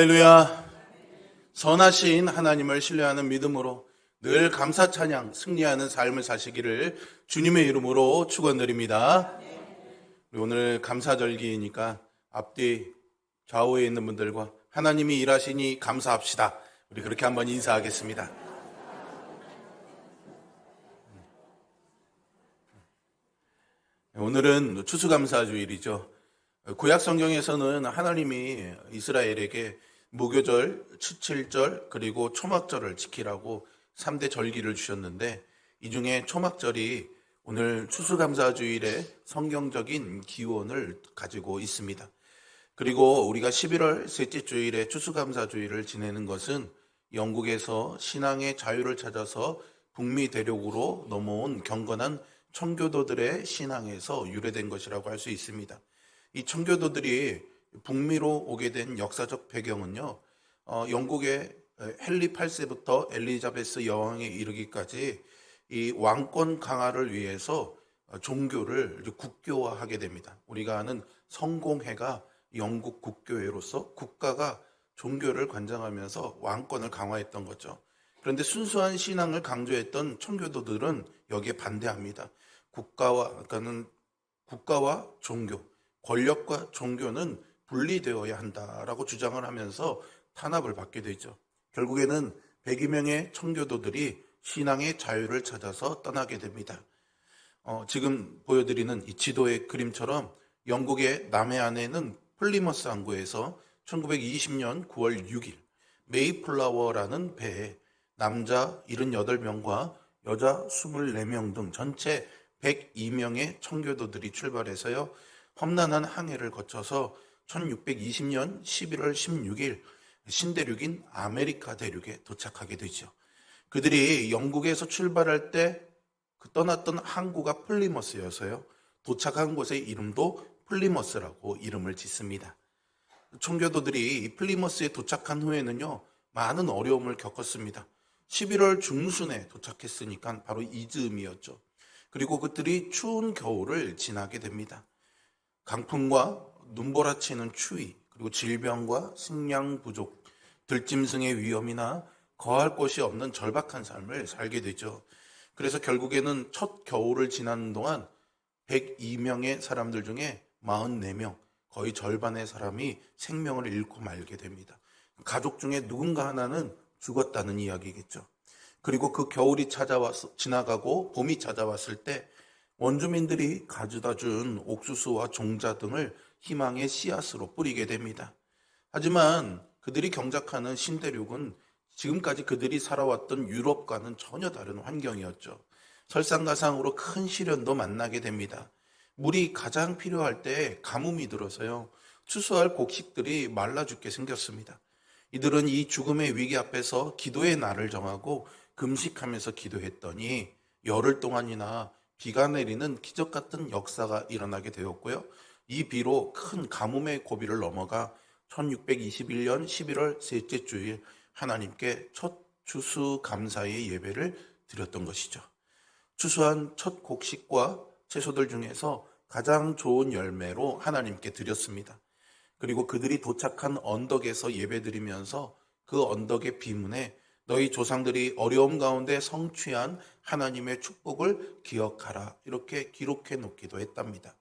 할렐루야. 선하신 하나님을 신뢰하는 믿음으로 늘 감사 찬양 승리하는 삶을 사시기를 주님의 이름으로 축원드립니다. 오늘 감사절기이니까 앞뒤 좌우에 있는 분들과 하나님이 일하시니 감사합시다. 우리 그렇게 한번 인사하겠습니다. 오늘은 추수감사주일이죠. 구약 성경에서는 하나님이 이스라엘에게 무교절, 칠칠절, 그리고 초막절을 지키라고 3대 절기를 주셨는데 이 중에 초막절이 오늘 추수감사주일의 성경적인 기원을 가지고 있습니다. 그리고 우리가 11월 셋째 주일에 추수감사주일을 지내는 것은 영국에서 신앙의 자유를 찾아서 북미 대륙으로 넘어온 경건한 청교도들의 신앙에서 유래된 것이라고 할 수 있습니다. 이 청교도들이 북미로 오게 된 역사적 배경은요, 영국의 헨리 8세부터 엘리자베스 여왕에 이르기까지 이 왕권 강화를 위해서 종교를 국교화하게 됩니다. 우리가 아는 성공회가 영국 국교회로서 국가가 종교를 관장하면서 왕권을 강화했던 거죠. 그런데 순수한 신앙을 강조했던 청교도들은 여기에 반대합니다. 국가와 종교, 권력과 종교는 분리되어야 한다라고 주장을 하면서 탄압을 받게 되죠. 결국에는 102명의 청교도들이 신앙의 자유를 찾아서 떠나게 됩니다. 지금 보여드리는 이 지도의 그림처럼 영국의 남해안에는 플리머스 항구에서 1920년 9월 6일 메이플라워라는 배에 남자 78명과 여자 24명 등 전체 102명의 청교도들이 출발해서요, 험난한 항해를 거쳐서 1620년 11월 16일 신대륙인 아메리카 대륙에 도착하게 되죠. 그들이 영국에서 출발할 때 떠났던 항구가 플리머스여서요, 도착한 곳의 이름도 플리머스라고 이름을 짓습니다. 청교도들이 플리머스에 도착한 후에는요, 많은 어려움을 겪었습니다. 11월 중순에 도착했으니까 바로 이 즈음이었죠. 그리고 그들이 추운 겨울을 지나게 됩니다. 강풍과 눈보라치는 추위, 그리고 질병과 식량 부족, 들짐승의 위험이나 거할 곳이 없는 절박한 삶을 살게 되죠. 그래서 결국에는 첫 겨울을 지나는 동안 102명의 사람들 중에 44명, 거의 절반의 사람이 생명을 잃고 말게 됩니다. 가족 중에 누군가 하나는 죽었다는 이야기겠죠. 그리고 그 겨울이 지나가고 봄이 찾아왔을 때 원주민들이 가져다 준 옥수수와 종자 등을 희망의 씨앗으로 뿌리게 됩니다. 하지만 그들이 경작하는 신대륙은 지금까지 그들이 살아왔던 유럽과는 전혀 다른 환경이었죠. 설상가상으로 큰 시련도 만나게 됩니다. 물이 가장 필요할 때 가뭄이 들어서요, 추수할 곡식들이 말라 죽게 생겼습니다. 이들은 이 죽음의 위기 앞에서 기도의 날을 정하고 금식하면서 기도했더니 열흘 동안이나 비가 내리는 기적 같은 역사가 일어나게 되었고요. 이 비로 큰 가뭄의 고비를 넘어가 1621년 11월 셋째 주일 하나님께 첫 추수감사의 예배를 드렸던 것이죠. 추수한 첫 곡식과 채소들 중에서 가장 좋은 열매로 하나님께 드렸습니다. 그리고 그들이 도착한 언덕에서 예배드리면서 그 언덕의 비문에 너희 조상들이 어려움 가운데 성취한 하나님의 축복을 기억하라, 이렇게 기록해 놓기도 했답니다.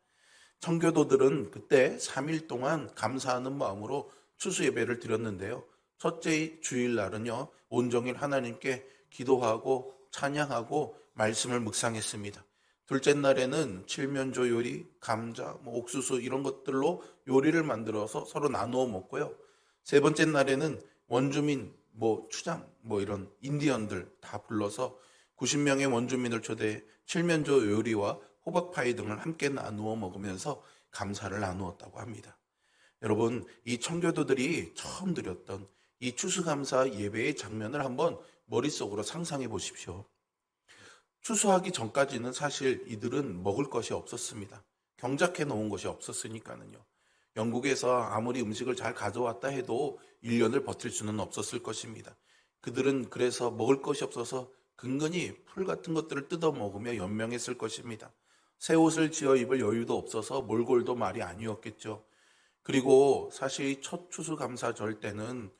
청교도들은 그때 3일 동안 감사하는 마음으로 추수 예배를 드렸는데요, 첫째 주일날은요, 온종일 하나님께 기도하고 찬양하고 말씀을 묵상했습니다. 둘째 날에는 칠면조 요리, 감자, 옥수수 이런 것들로 요리를 만들어서 서로 나누어 먹고요. 세 번째 날에는 원주민, 추장, 이런 인디언들 다 불러서 90명의 원주민을 초대해 칠면조 요리와 호박파이 등을 함께 나누어 먹으면서 감사를 나누었다고 합니다. 여러분, 이 청교도들이 처음 드렸던 이 추수감사 예배의 장면을 한번 머릿속으로 상상해 보십시오. 추수하기 전까지는 사실 이들은 먹을 것이 없었습니다. 경작해 놓은 것이 없었으니까는요. 영국에서 아무리 음식을 잘 가져왔다 해도 1년을 버틸 수는 없었을 것입니다. 그들은 그래서 먹을 것이 없어서 근근히 풀 같은 것들을 뜯어 먹으며 연명했을 것입니다. 새 옷을 지어 입을 여유도 없어서 몰골도 말이 아니었겠죠. 그리고 사실 첫 추수감사절 때는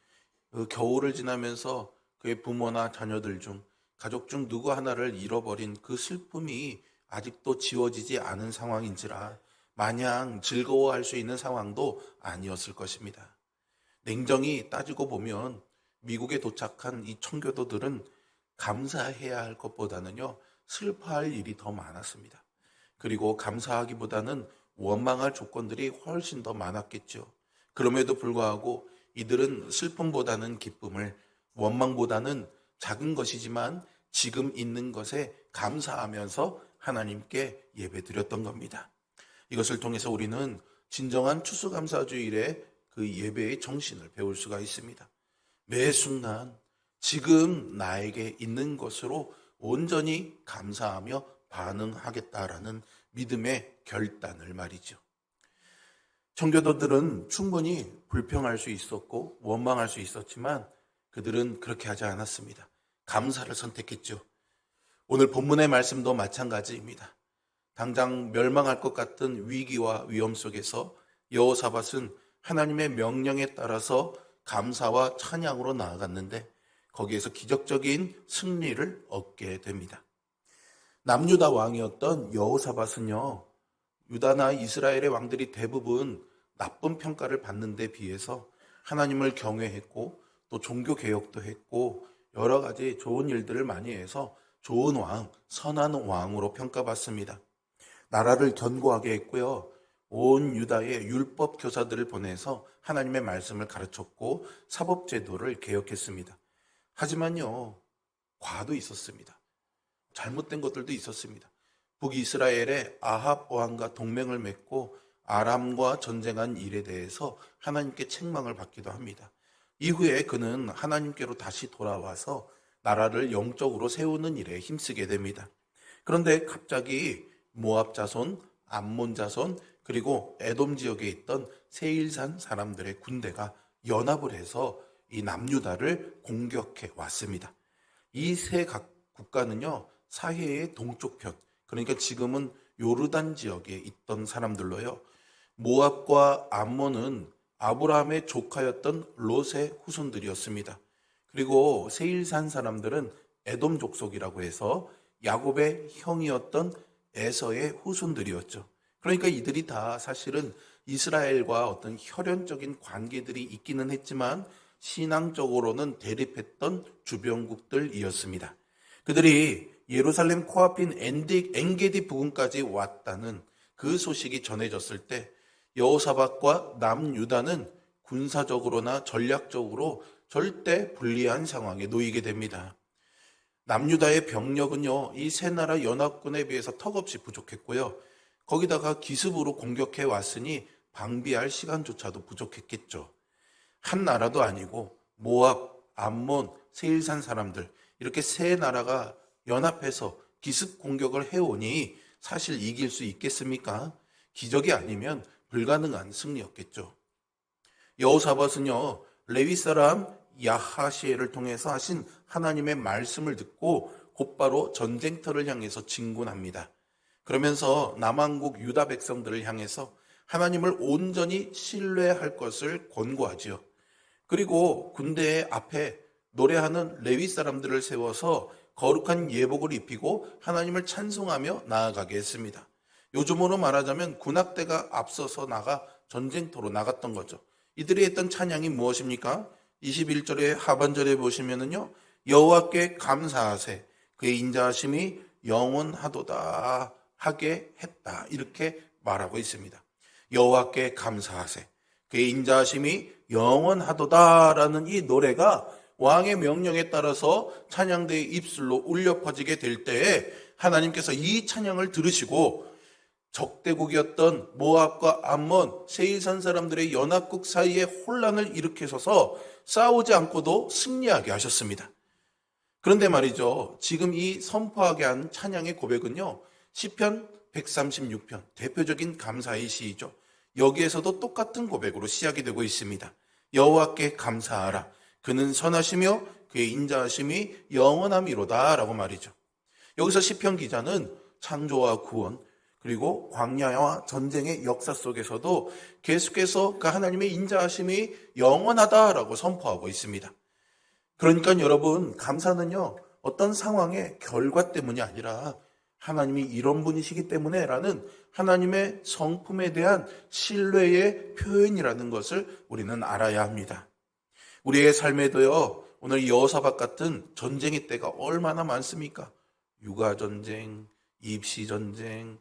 그 겨울을 지나면서 그의 부모나 자녀들 중, 가족 중 누구 하나를 잃어버린 그 슬픔이 아직도 지워지지 않은 상황인지라 마냥 즐거워할 수 있는 상황도 아니었을 것입니다. 냉정히 따지고 보면 미국에 도착한 이 청교도들은 감사해야 할 것보다는요, 슬퍼할 일이 더 많았습니다. 그리고 감사하기보다는 원망할 조건들이 훨씬 더 많았겠죠. 그럼에도 불구하고 이들은 슬픔보다는 기쁨을, 원망보다는 작은 것이지만 지금 있는 것에 감사하면서 하나님께 예배드렸던 겁니다. 이것을 통해서 우리는 진정한 추수감사주일의 그 예배의 정신을 배울 수가 있습니다. 매 순간 지금 나에게 있는 것으로 온전히 감사하며 반응하겠다라는 믿음의 결단을 말이죠. 청교도들은 충분히 불평할 수 있었고 원망할 수 있었지만 그들은 그렇게 하지 않았습니다. 감사를 선택했죠. 오늘 본문의 말씀도 마찬가지입니다. 당장 멸망할 것 같은 위기와 위험 속에서 여호사밧은 하나님의 명령에 따라서 감사와 찬양으로 나아갔는데 거기에서 기적적인 승리를 얻게 됩니다. 남유다 왕이었던 여호사밧은요, 유다나 이스라엘의 왕들이 대부분 나쁜 평가를 받는 데 비해서 하나님을 경외했고 또 종교 개혁도 했고 여러 가지 좋은 일들을 많이 해서 좋은 왕, 선한 왕으로 평가받습니다. 나라를 견고하게 했고요. 온 유다의 율법 교사들을 보내서 하나님의 말씀을 가르쳤고 사법제도를 개혁했습니다. 하지만요, 과도 있었습니다. 잘못된 것들도 있었습니다. 북이스라엘의 아합 왕과 동맹을 맺고 아람과 전쟁한 일에 대해서 하나님께 책망을 받기도 합니다. 이후에 그는 하나님께로 다시 돌아와서 나라를 영적으로 세우는 일에 힘쓰게 됩니다. 그런데 갑자기 모압 자손, 암몬 자손, 그리고 에돔 지역에 있던 세일산 사람들의 군대가 연합을 해서 이 남유다를 공격해 왔습니다. 이 세 국가는요, 사해의 동쪽 편, 그러니까 지금은 요르단 지역에 있던 사람들로요. 모압과 암몬은 아브라함의 조카였던 롯의 후손들이었습니다. 그리고 세일산 사람들은 에돔 족속이라고 해서 야곱의 형이었던 에서의 후손들이었죠. 그러니까 이들이 다 사실은 이스라엘과 어떤 혈연적인 관계들이 있기는 했지만 신앙적으로는 대립했던 주변국들이었습니다. 그들이 예루살렘 코앞인 엔게디 부근까지 왔다는 그 소식이 전해졌을 때 여호사밧과 남유다는 군사적으로나 전략적으로 절대 불리한 상황에 놓이게 됩니다. 남유다의 병력은요, 이 세 나라 연합군에 비해서 턱없이 부족했고요. 거기다가 기습으로 공격해 왔으니 방비할 시간조차도 부족했겠죠. 한 나라도 아니고 모압, 암몬, 세일산 사람들 이렇게 세 나라가 연합해서 기습 공격을 해오니 사실 이길 수 있겠습니까? 기적이 아니면 불가능한 승리였겠죠. 여호사밧은요, 레위 사람 야하시엘을 통해서 하신 하나님의 말씀을 듣고 곧바로 전쟁터를 향해서 진군합니다. 그러면서 남왕국 유다 백성들을 향해서 하나님을 온전히 신뢰할 것을 권고하지요. 그리고 군대 앞에 노래하는 레위 사람들을 세워서 거룩한 예복을 입히고 하나님을 찬송하며 나아가게 했습니다. 요즘으로 말하자면 군악대가 앞서서 나가 전쟁터로 나갔던 거죠. 이들이 했던 찬양이 무엇입니까? 21절의 하반절에 보시면은요, 여호와께 감사하세 그의 인자하심이 영원하도다 하게 했다, 이렇게 말하고 있습니다. 여호와께 감사하세 그의 인자하심이 영원하도다라는 이 노래가 왕의 명령에 따라서 찬양대의 입술로 울려 퍼지게 될 때에 하나님께서 이 찬양을 들으시고 적대국이었던 모압과 암몬, 세일산 사람들의 연합국 사이에 혼란을 일으키셔서 싸우지 않고도 승리하게 하셨습니다. 그런데 말이죠, 지금 이 선포하게 한 찬양의 고백은요, 시편 136편 대표적인 감사의 시이죠. 여기에서도 똑같은 고백으로 시작이 되고 있습니다. 여호와께 감사하라 그는 선하시며 그의 인자하심이 영원함이로다 라고 말이죠. 여기서 시편 기자는 창조와 구원, 그리고 광야와 전쟁의 역사 속에서도 계속해서 그 하나님의 인자하심이 영원하다라고 선포하고 있습니다. 그러니까 여러분, 감사는요, 어떤 상황의 결과 때문이 아니라 하나님이 이런 분이시기 때문에 라는 하나님의 성품에 대한 신뢰의 표현이라는 것을 우리는 알아야 합니다. 우리의 삶에도요, 오늘 여호사밧 같은 전쟁의 때가 얼마나 많습니까? 육아전쟁, 입시전쟁,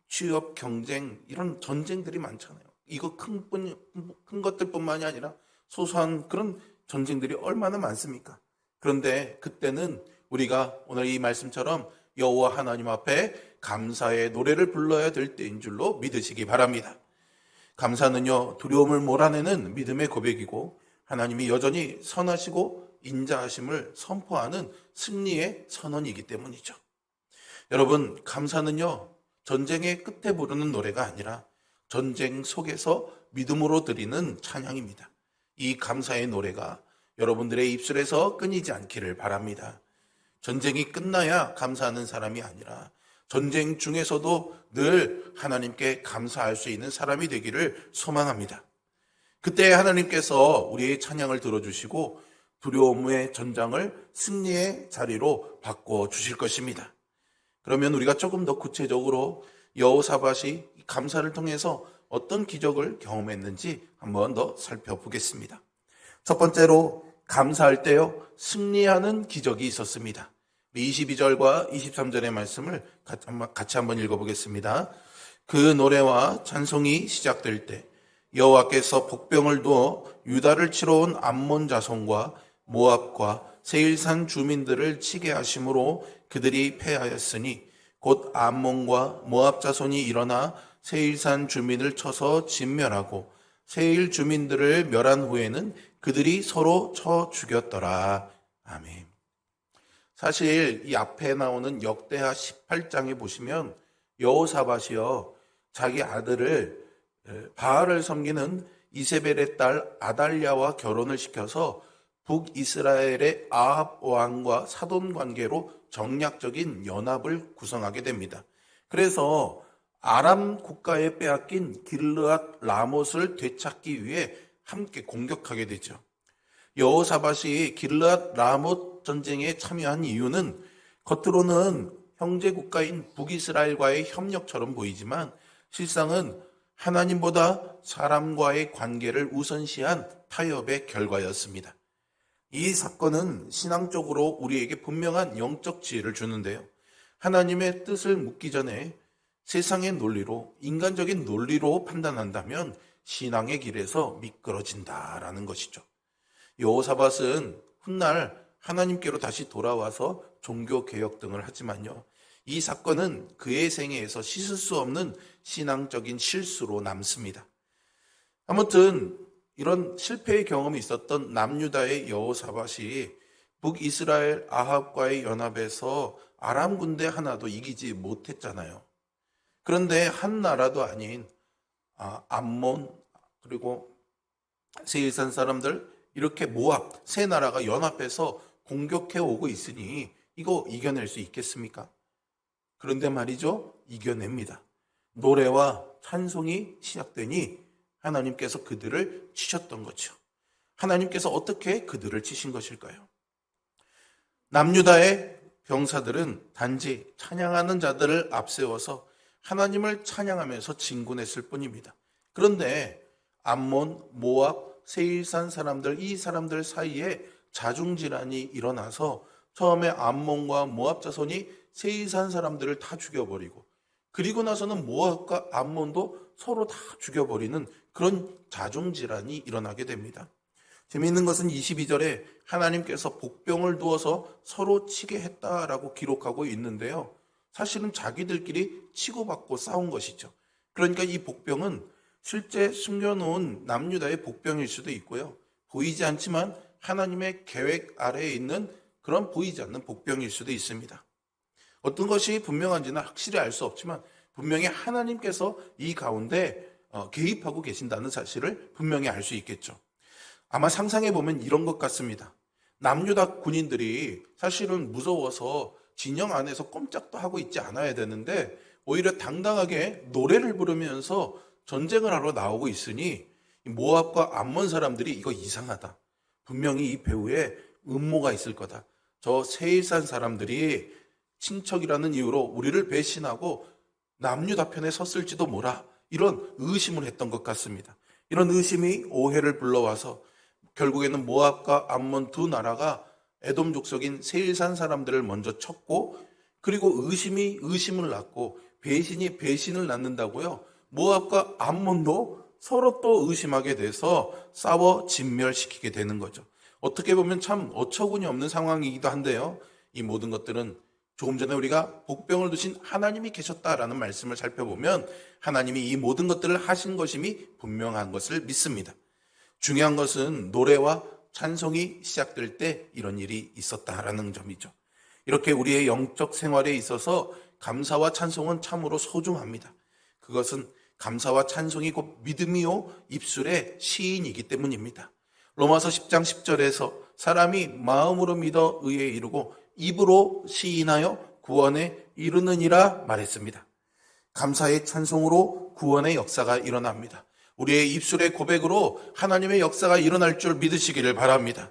취업 경쟁, 이런 전쟁들이 많잖아요. 이거 큰 것들뿐만이 아니라 소소한 그런 전쟁들이 얼마나 많습니까? 그런데 그때는 우리가 오늘 이 말씀처럼 여호와 하나님 앞에 감사의 노래를 불러야 될 때인 줄로 믿으시기 바랍니다. 감사는요, 두려움을 몰아내는 믿음의 고백이고 하나님이 여전히 선하시고 인자하심을 선포하는 승리의 선언이기 때문이죠. 여러분, 감사는요, 전쟁의 끝에 부르는 노래가 아니라 전쟁 속에서 믿음으로 드리는 찬양입니다. 이 감사의 노래가 여러분들의 입술에서 끊이지 않기를 바랍니다. 전쟁이 끝나야 감사하는 사람이 아니라 전쟁 중에서도 늘 하나님께 감사할 수 있는 사람이 되기를 소망합니다. 그때 하나님께서 우리의 찬양을 들어주시고 두려움의 전장을 승리의 자리로 바꿔주실 것입니다. 그러면 우리가 조금 더 구체적으로 여호사밧이 감사를 통해서 어떤 기적을 경험했는지 한번 더 살펴보겠습니다. 첫 번째로 감사할 때요, 승리하는 기적이 있었습니다. 22절과 23절의 말씀을 같이 한번 읽어보겠습니다. 그 노래와 찬송이 시작될 때 여호와께서 복병을 두어 유다를 치러 온 암몬 자손과 모압과 세일산 주민들을 치게 하심으로 그들이 패하였으니 곧 암몬과 모압 자손이 일어나 세일산 주민을 쳐서 진멸하고 세일 주민들을 멸한 후에는 그들이 서로 쳐 죽였더라. 아멘. 사실 이 앞에 나오는 역대하 18장에 보시면 여호사밧이요, 자기 아들을 바알을 섬기는 이세벨의 딸 아달랴와 결혼을 시켜서 북이스라엘의 아합 왕과 사돈 관계로 정략적인 연합을 구성하게 됩니다. 그래서 아람 국가에 빼앗긴 길르앗 라못을 되찾기 위해 함께 공격하게 되죠. 여호사밧이 길르앗 라못 전쟁에 참여한 이유는 겉으로는 형제 국가인 북이스라엘과의 협력처럼 보이지만 실상은 하나님보다 사람과의 관계를 우선시한 타협의 결과였습니다. 이 사건은 신앙적으로 우리에게 분명한 영적 지혜를 주는데요. 하나님의 뜻을 묻기 전에 세상의 논리로, 인간적인 논리로 판단한다면 신앙의 길에서 미끄러진다라는 것이죠. 여호사밧은 훗날 하나님께로 다시 돌아와서 종교 개혁 등을 하지만요, 이 사건은 그의 생애에서 씻을 수 없는 신앙적인 실수로 남습니다. 아무튼 이런 실패의 경험이 있었던 남유다의 여호사밧이 북이스라엘 아합과의 연합에서 아람 군대 하나도 이기지 못했잖아요. 그런데 한 나라도 아닌 암몬 그리고 세일산 사람들, 이렇게 모압 세 나라가 연합해서 공격해 오고 있으니 이거 이겨낼 수 있겠습니까? 그런데 말이죠, 이겨냅니다. 노래와 찬송이 시작되니 하나님께서 그들을 치셨던 거죠. 하나님께서 어떻게 그들을 치신 것일까요? 남유다의 병사들은 단지 찬양하는 자들을 앞세워서 하나님을 찬양하면서 진군했을 뿐입니다. 그런데 암몬, 모압, 세일산 사람들, 이 사람들 사이에 자중질환이 일어나서 처음에 암몬과 모압 자손이 세일산 사람들을 다 죽여버리고, 그리고 나서는 모압과 암몬도 서로 다 죽여버리는 그런 자중질환이 일어나게 됩니다. 재미있는 것은 22절에 하나님께서 복병을 두어서 서로 치게 했다라고 기록하고 있는데요, 사실은 자기들끼리 치고받고 싸운 것이죠. 그러니까 이 복병은 실제 숨겨놓은 남유다의 복병일 수도 있고요, 보이지 않지만 하나님의 계획 아래에 있는 그런 보이지 않는 복병일 수도 있습니다. 어떤 것이 분명한지는 확실히 알 수 없지만 분명히 하나님께서 이 가운데 개입하고 계신다는 사실을 분명히 알 수 있겠죠. 아마 상상해 보면 이런 것 같습니다. 남유다 군인들이 사실은 무서워서 진영 안에서 꼼짝도 하고 있지 않아야 되는데 오히려 당당하게 노래를 부르면서 전쟁을 하러 나오고 있으니 모압과 암몬 사람들이 이거 이상하다. 분명히 이 배후에 음모가 있을 거다. 저 세일산 사람들이 친척이라는 이유로 우리를 배신하고 남유다편에 섰을지도 몰라. 이런 의심을 했던 것 같습니다. 이런 의심이 오해를 불러와서 결국에는 모압과 암몬 두 나라가 에돔 족속인 세일산 사람들을 먼저 쳤고, 그리고 의심이 의심을 낳고 배신이 배신을 낳는다고요. 모압과 암몬도 서로 또 의심하게 돼서 싸워 진멸시키게 되는 거죠. 어떻게 보면 참 어처구니 없는 상황이기도 한데요. 이 모든 것들은 조금 전에 우리가 복병을 두신 하나님이 계셨다라는 말씀을 살펴보면 하나님이 이 모든 것들을 하신 것임이 분명한 것을 믿습니다. 중요한 것은 노래와 찬송이 시작될 때 이런 일이 있었다라는 점이죠. 이렇게 우리의 영적 생활에 있어서 감사와 찬송은 참으로 소중합니다. 그것은 감사와 찬송이 곧 믿음이요 입술의 시인이기 때문입니다. 로마서 10장 10절에서 사람이 마음으로 믿어 의에 이르고 입으로 시인하여 구원에 이르느니라 말했습니다. 감사의 찬송으로 구원의 역사가 일어납니다. 우리의 입술의 고백으로 하나님의 역사가 일어날 줄 믿으시기를 바랍니다.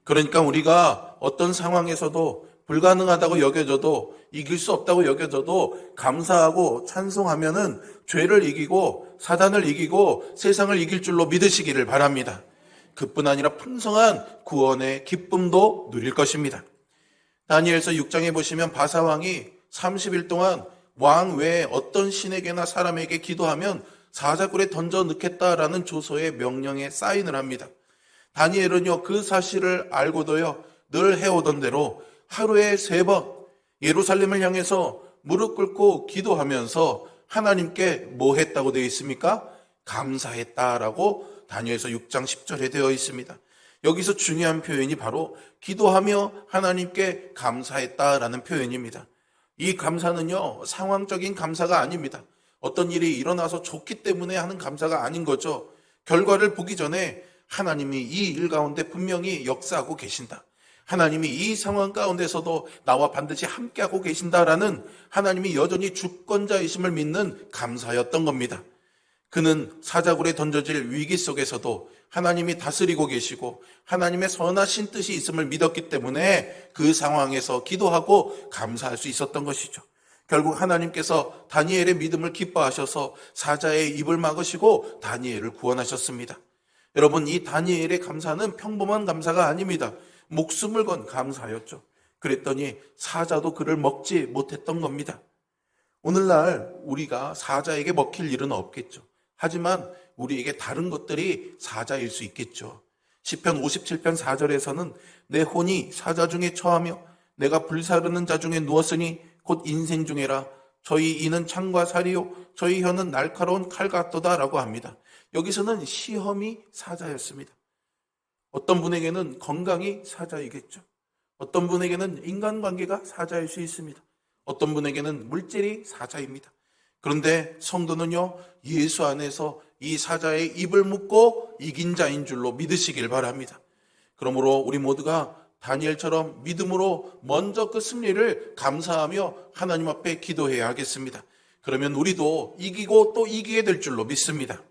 그러니까 우리가 어떤 상황에서도 불가능하다고 여겨져도 이길 수 없다고 여겨져도 감사하고 찬송하면은 죄를 이기고 사단을 이기고 세상을 이길 줄로 믿으시기를 바랍니다. 그뿐 아니라 풍성한 구원의 기쁨도 누릴 것입니다. 다니엘서 6장에 보시면 바사왕이 30일 동안 왕 외에 어떤 신에게나 사람에게 기도하면 사자굴에 던져 넣겠다라는 조서의 명령에 사인을 합니다. 다니엘은요, 그 사실을 알고도요, 늘 해오던 대로 하루에 3번 예루살렘을 향해서 무릎 꿇고 기도하면서 하나님께 뭐 했다고 되어 있습니까? 감사했다라고 다니엘서 6장 10절에 되어 있습니다. 여기서 중요한 표현이 바로 기도하며 하나님께 감사했다라는 표현입니다. 이 감사는요, 상황적인 감사가 아닙니다. 어떤 일이 일어나서 좋기 때문에 하는 감사가 아닌 거죠. 결과를 보기 전에 하나님이 이 일 가운데 분명히 역사하고 계신다. 하나님이 이 상황 가운데서도 나와 반드시 함께하고 계신다라는 하나님이 여전히 주권자이심을 믿는 감사였던 겁니다. 그는 사자굴에 던져질 위기 속에서도 하나님이 다스리고 계시고 하나님의 선하신 뜻이 있음을 믿었기 때문에 그 상황에서 기도하고 감사할 수 있었던 것이죠. 결국 하나님께서 다니엘의 믿음을 기뻐하셔서 사자의 입을 막으시고 다니엘을 구원하셨습니다. 여러분, 이 다니엘의 감사는 평범한 감사가 아닙니다. 목숨을 건 감사였죠. 그랬더니 사자도 그를 먹지 못했던 겁니다. 오늘날 우리가 사자에게 먹힐 일은 없겠죠. 하지만 우리에게 다른 것들이 사자일 수 있겠죠. 시편 57편 4절에서는 내 혼이 사자 중에 처하며 내가 불사르는 자 중에 누웠으니 곧 인생 중에라. 저희 이는 창과 살이요 저희 혀는 날카로운 칼 같도다라고 합니다. 여기서는 시험이 사자였습니다. 어떤 분에게는 건강이 사자이겠죠. 어떤 분에게는 인간관계가 사자일 수 있습니다. 어떤 분에게는 물질이 사자입니다. 그런데 성도는요, 예수 안에서 이 사자의 입을 묶고 이긴 자인 줄로 믿으시길 바랍니다. 그러므로 우리 모두가 다니엘처럼 믿음으로 먼저 그 승리를 감사하며 하나님 앞에 기도해야 하겠습니다. 그러면 우리도 이기고 또 이기게 될 줄로 믿습니다.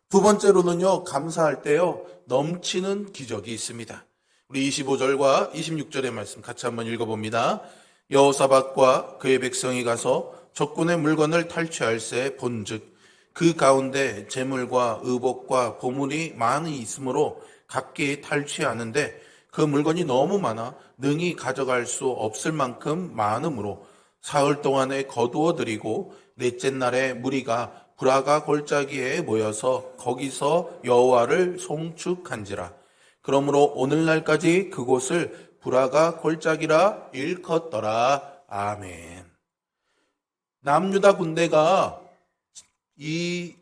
두 번째로는요, 감사할 때요, 넘치는 기적이 있습니다. 우리 25절과 26절의 말씀 같이 한번 읽어봅니다. 여호사밧과 그의 백성이 가서 적군의 물건을 탈취할새 본즉 그 가운데 재물과 의복과 보물이 많이 있으므로 각기 탈취하는데 그 물건이 너무 많아 능히 가져갈 수 없을 만큼 많으므로 사흘 동안에 거두어 드리고 넷째 날에 무리가 브라가 골짜기에 모여서 거기서 여호와를 송축한지라. 그러므로 오늘날까지 그곳을 브라가 골짜기라 일컫더라. 아멘. 남유다 군대가 이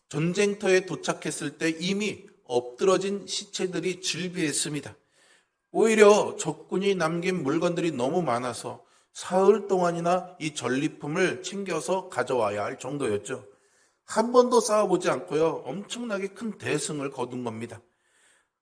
전쟁터에 도착했을 때 이미 엎드러진 시체들이 즐비했습니다. 오히려 적군이 남긴 물건들이 너무 많아서 사흘 동안이나 이 전리품을 챙겨서 가져와야 할 정도였죠. 한 번도 싸워보지 않고요, 엄청나게 큰 대승을 거둔 겁니다.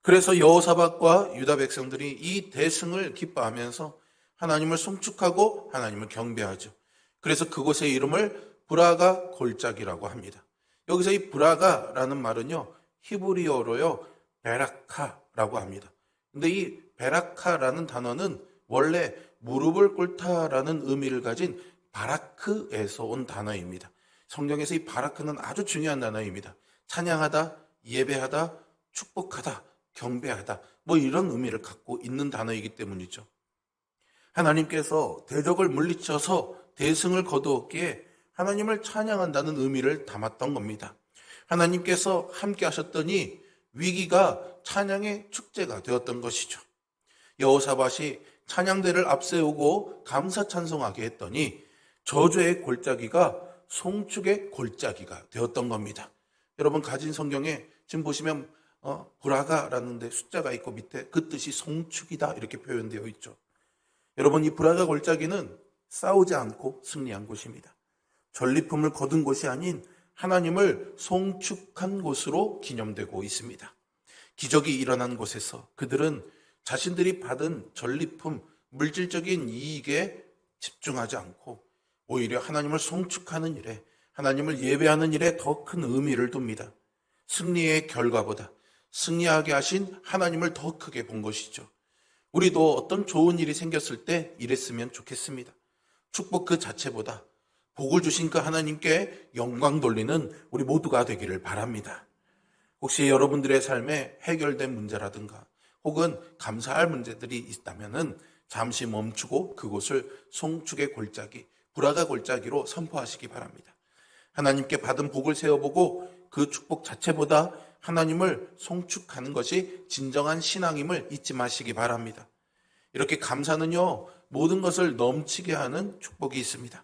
그래서 여호사밧과 유다 백성들이 이 대승을 기뻐하면서 하나님을 송축하고 하나님을 경배하죠. 그래서 그곳의 이름을 브라가 골짜기라고 합니다. 여기서 이 브라가라는 말은요, 히브리어로요, 베라카라고 합니다. 근데 이 베라카라는 단어는 원래 무릎을 꿇다라는 의미를 가진 바라크에서 온 단어입니다. 성경에서 이 바라크는 아주 중요한 단어입니다. 찬양하다, 예배하다, 축복하다, 경배하다, 뭐 이런 의미를 갖고 있는 단어이기 때문이죠. 하나님께서 대적을 물리쳐서 대승을 거두었기에 하나님을 찬양한다는 의미를 담았던 겁니다. 하나님께서 함께 하셨더니 위기가 찬양의 축제가 되었던 것이죠. 여호사밧이 찬양대를 앞세우고 감사 찬송하게 했더니 저주의 골짜기가 송축의 골짜기가 되었던 겁니다. 여러분 가진 성경에 지금 보시면 브라가라는 데 숫자가 있고 밑에 그 뜻이 송축이다 이렇게 표현되어 있죠. 여러분 이 브라가 골짜기는 싸우지 않고 승리한 곳입니다. 전리품을 거둔 곳이 아닌 하나님을 송축한 곳으로 기념되고 있습니다. 기적이 일어난 곳에서 그들은 자신들이 받은 전리품, 물질적인 이익에 집중하지 않고 오히려 하나님을 송축하는 일에, 하나님을 예배하는 일에 더 큰 의미를 둡니다. 승리의 결과보다 승리하게 하신 하나님을 더 크게 본 것이죠. 우리도 어떤 좋은 일이 생겼을 때 이랬으면 좋겠습니다. 축복 그 자체보다 복을 주신 그 하나님께 영광 돌리는 우리 모두가 되기를 바랍니다. 혹시 여러분들의 삶에 해결된 문제라든가 혹은 감사할 문제들이 있다면 잠시 멈추고 그곳을 송축의 골짜기, 브라가 골짜기로 선포하시기 바랍니다. 하나님께 받은 복을 세어보고 그 축복 자체보다 하나님을 송축하는 것이 진정한 신앙임을 잊지 마시기 바랍니다. 이렇게 감사는요, 모든 것을 넘치게 하는 축복이 있습니다.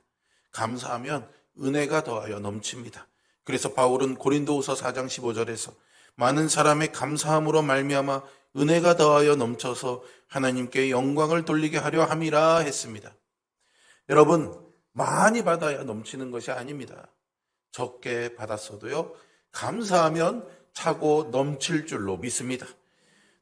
감사하면 은혜가 더하여 넘칩니다. 그래서 바울은 고린도후서 4장 15절에서 많은 사람의 감사함으로 말미암아 은혜가 더하여 넘쳐서 하나님께 영광을 돌리게 하려 함이라 했습니다. 여러분, 많이 받아야 넘치는 것이 아닙니다. 적게 받았어도요, 감사하면 차고 넘칠 줄로 믿습니다.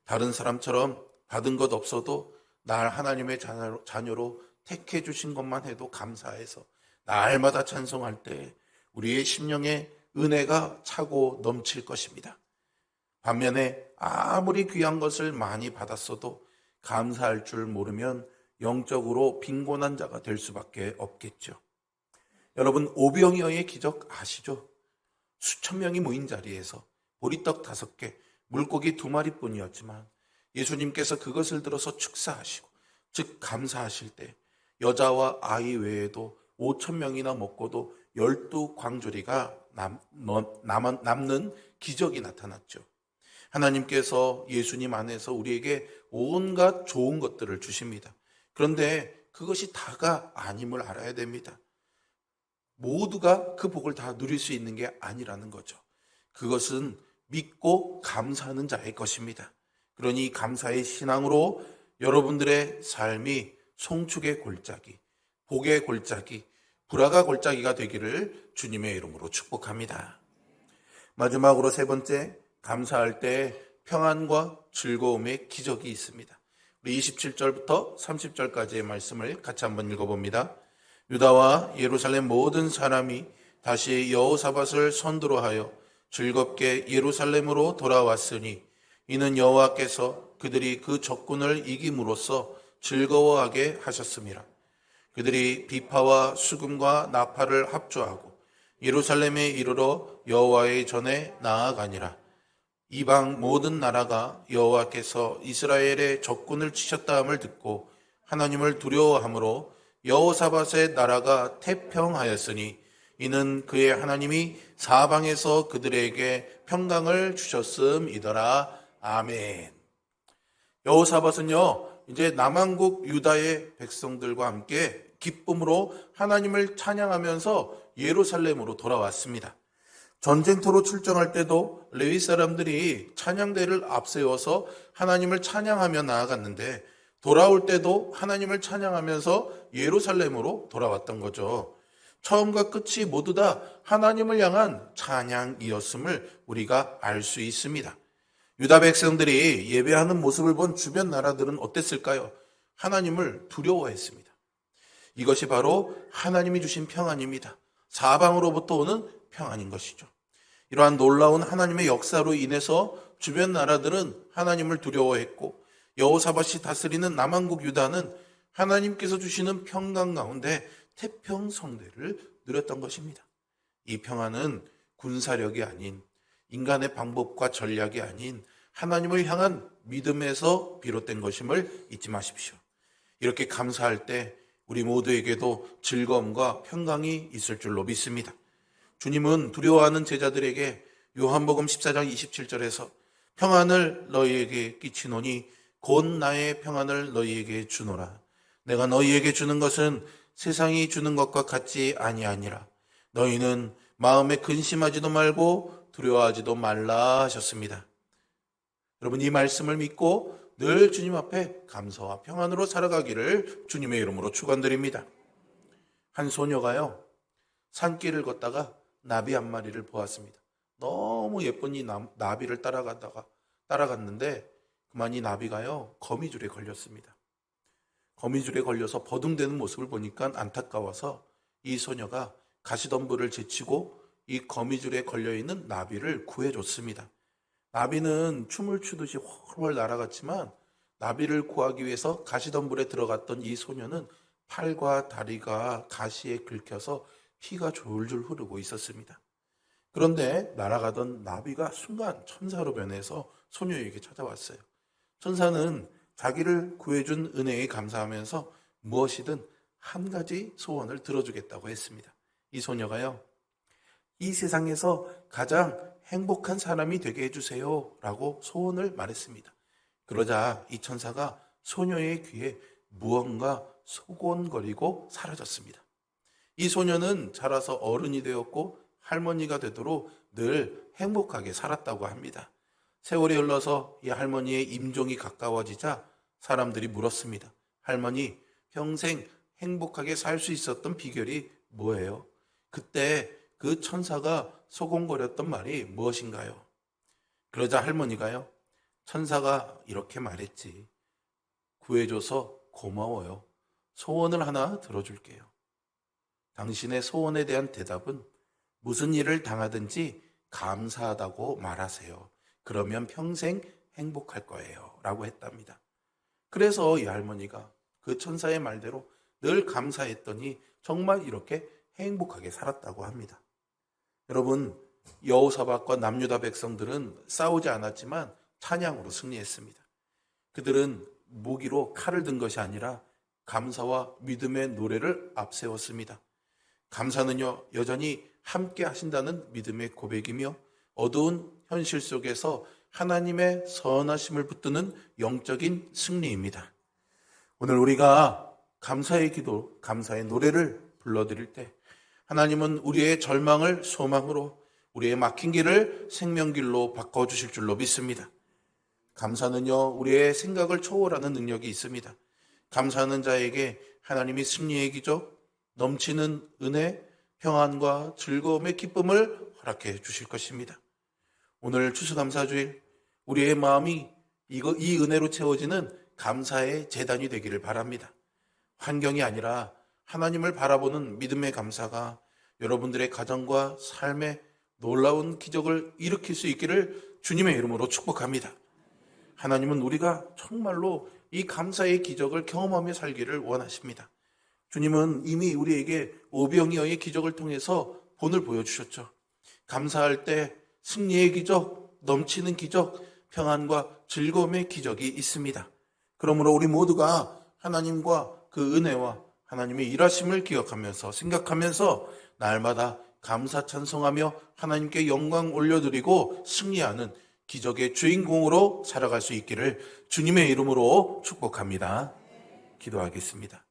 다른 사람처럼 받은 것 없어도 날 하나님의 자녀로 택해 주신 것만 해도 감사해서 날마다 찬송할 때 우리의 심령에 은혜가 차고 넘칠 것입니다. 반면에 아무리 귀한 것을 많이 받았어도 감사할 줄 모르면 영적으로 빈곤한 자가 될 수밖에 없겠죠. 여러분, 오병이어의 기적 아시죠? 수천 명이 모인 자리에서 보리떡 5개, 물고기 2마리뿐이었지만 예수님께서 그것을 들어서 축사하시고, 즉 감사하실 때 여자와 아이 외에도 5천 명이나 먹고도 12광주리가 남는 기적이 나타났죠. 하나님께서 예수님 안에서 우리에게 온갖 좋은 것들을 주십니다. 그런데 그것이 다가 아님을 알아야 됩니다. 모두가 그 복을 다 누릴 수 있는 게 아니라는 거죠. 그것은 믿고 감사하는 자의 것입니다. 그러니 감사의 신앙으로 여러분들의 삶이 송축의 골짜기, 복의 골짜기, 브라가 골짜기가 되기를 주님의 이름으로 축복합니다. 마지막으로 3번째, 감사할 때 평안과 즐거움의 기적이 있습니다. 우리 27절부터 30절까지의 말씀을 같이 한번 읽어봅니다. 유다와 예루살렘 모든 사람이 다시 여호사밧을 선두로 하여 즐겁게 예루살렘으로 돌아왔으니 이는 여호와께서 그들이 그 적군을 이김으로써 즐거워하게 하셨음이라. 그들이 비파와 수금과 나팔을 합주하고 예루살렘에 이르러 여호와의 전에 나아가니라. 이방 모든 나라가 여호와께서 이스라엘의 적군을 치셨다함을 듣고 하나님을 두려워함으로 여호사밧의 나라가 태평하였으니 이는 그의 하나님이 사방에서 그들에게 평강을 주셨음이더라. 아멘. 여호사밧은요, 이제 남한국 유다의 백성들과 함께 기쁨으로 하나님을 찬양하면서 예루살렘으로 돌아왔습니다. 전쟁터로 출정할 때도 레위 사람들이 찬양대를 앞세워서 하나님을 찬양하며 나아갔는데 돌아올 때도 하나님을 찬양하면서 예루살렘으로 돌아왔던 거죠. 처음과 끝이 모두 다 하나님을 향한 찬양이었음을 우리가 알 수 있습니다. 유다 백성들이 예배하는 모습을 본 주변 나라들은 어땠을까요? 하나님을 두려워했습니다. 이것이 바로 하나님이 주신 평안입니다. 사방으로부터 오는 평안인 것이죠. 이러한 놀라운 하나님의 역사로 인해서 주변 나라들은 하나님을 두려워했고, 여호사밧이 다스리는 남한국 유다는 하나님께서 주시는 평강 가운데 태평성대를 누렸던 것입니다. 이 평안은 군사력이 아닌, 인간의 방법과 전략이 아닌 하나님을 향한 믿음에서 비롯된 것임을 잊지 마십시오. 이렇게 감사할 때 우리 모두에게도 즐거움과 평강이 있을 줄로 믿습니다. 주님은 두려워하는 제자들에게 요한복음 14장 27절에서 평안을 너희에게 끼치노니 곧 나의 평안을 너희에게 주노라. 내가 너희에게 주는 것은 세상이 주는 것과 같지 아니하니라. 너희는 마음에 근심하지도 말고 두려워하지도 말라 하셨습니다. 여러분, 이 말씀을 믿고 늘 주님 앞에 감사와 평안으로 살아가기를 주님의 이름으로 축원드립니다. 한 소녀가요, 산길을 걷다가 나비 한 마리를 보았습니다. 너무 예쁜 이 나비를 따라갔는데 그만 이 나비가요, 거미줄에 걸렸습니다. 거미줄에 걸려서 버둥대는 모습을 보니까 안타까워서 이 소녀가 가시덤불을 제치고 이 거미줄에 걸려있는 나비를 구해줬습니다. 나비는 춤을 추듯이 훨훨 날아갔지만 나비를 구하기 위해서 가시덤불에 들어갔던 이 소녀는 팔과 다리가 가시에 긁혀서 피가 졸졸 흐르고 있었습니다. 그런데 날아가던 나비가 순간 천사로 변해서 소녀에게 찾아왔어요. 천사는 자기를 구해준 은혜에 감사하면서 무엇이든 한 가지 소원을 들어주겠다고 했습니다. 이 소녀가요, 이 세상에서 가장 행복한 사람이 되게 해주세요 라고 소원을 말했습니다. 그러자 이 천사가 소녀의 귀에 무언가 소곤거리고 사라졌습니다. 이 소녀는 자라서 어른이 되었고 할머니가 되도록 늘 행복하게 살았다고 합니다. 세월이 흘러서 이 할머니의 임종이 가까워지자 사람들이 물었습니다. 할머니, 평생 행복하게 살 수 있었던 비결이 뭐예요? 그때 그 천사가 소곤거렸던 말이 무엇인가요? 그러자 할머니가요, 천사가 이렇게 말했지. 구해줘서 고마워요. 소원을 하나 들어줄게요. 당신의 소원에 대한 대답은 무슨 일을 당하든지 감사하다고 말하세요. 그러면 평생 행복할 거예요 라고 했답니다. 그래서 이 할머니가 그 천사의 말대로 늘 감사했더니 정말 이렇게 행복하게 살았다고 합니다. 여러분, 여호사밧과 남유다 백성들은 싸우지 않았지만 찬양으로 승리했습니다. 그들은 무기로 칼을 든 것이 아니라 감사와 믿음의 노래를 앞세웠습니다. 감사는요, 여전히 함께 하신다는 믿음의 고백이며 어두운 현실 속에서 하나님의 선하심을 붙드는 영적인 승리입니다. 오늘 우리가 감사의 기도, 감사의 노래를 불러드릴 때 하나님은 우리의 절망을 소망으로, 우리의 막힌 길을 생명길로 바꿔주실 줄로 믿습니다. 감사는요, 우리의 생각을 초월하는 능력이 있습니다. 감사하는 자에게 하나님이 승리의 기적, 넘치는 은혜, 평안과 즐거움의 기쁨을 허락해 주실 것입니다. 오늘 추수감사주일, 우리의 마음이 이 은혜로 채워지는 감사의 제단이 되기를 바랍니다. 환경이 아니라 하나님을 바라보는 믿음의 감사가 여러분들의 가정과 삶에 놀라운 기적을 일으킬 수 있기를 주님의 이름으로 축복합니다. 하나님은 우리가 정말로 이 감사의 기적을 경험하며 살기를 원하십니다. 주님은 이미 우리에게 오병이어의 기적을 통해서 본을 보여주셨죠. 감사할 때 승리의 기적, 넘치는 기적, 평안과 즐거움의 기적이 있습니다. 그러므로 우리 모두가 하나님과 그 은혜와 하나님의 일하심을 기억하면서 생각하면서 날마다 감사 찬송하며 하나님께 영광 올려드리고 승리하는 기적의 주인공으로 살아갈 수 있기를 주님의 이름으로 축복합니다. 기도하겠습니다.